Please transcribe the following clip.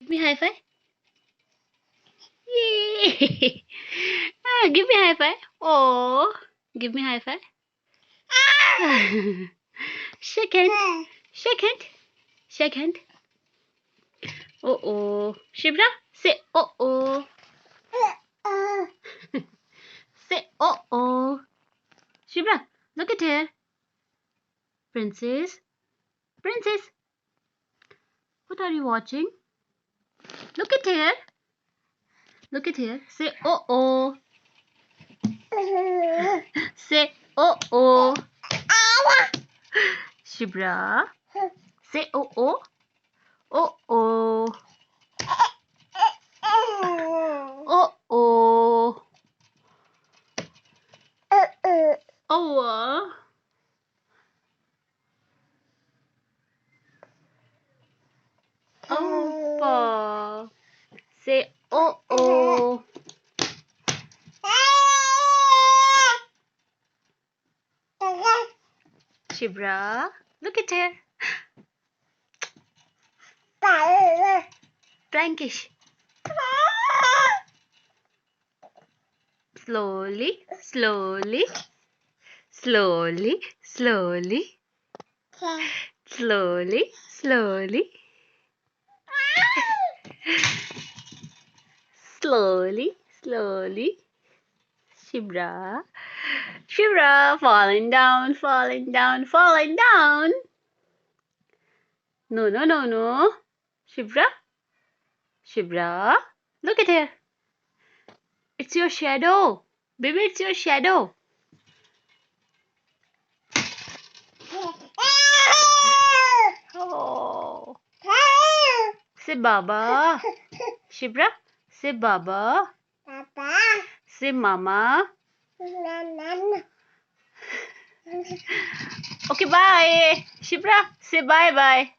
Give me high five. Yay! Give me high five. Oh, give me high five. Shake hand. Shake hand. Shake hand. Oh oh. Shibra, say oh oh. Say oh oh. Shibra, look at here. Princess. Princess. What are you watching? Look at here. Look at here. Say oh oh. Say oh oh. Shibra. Say oh oh. Oh oh. Oh oh. Oh. Oh. Say oh oh. Shibra, look at her. Frankish. Slowly, slowly, slowly, slowly, slowly, slowly, slowly, slowly. Shibra, Shibra, falling down, falling down, falling down. No, no, no, no. Shibra, Shibra, look at her. It's your shadow. Baby, it's your shadow. Oh. Say Baba. Shibra, say Baba. Baba. Say Mama. Okay, bye. Shibra, say bye-bye.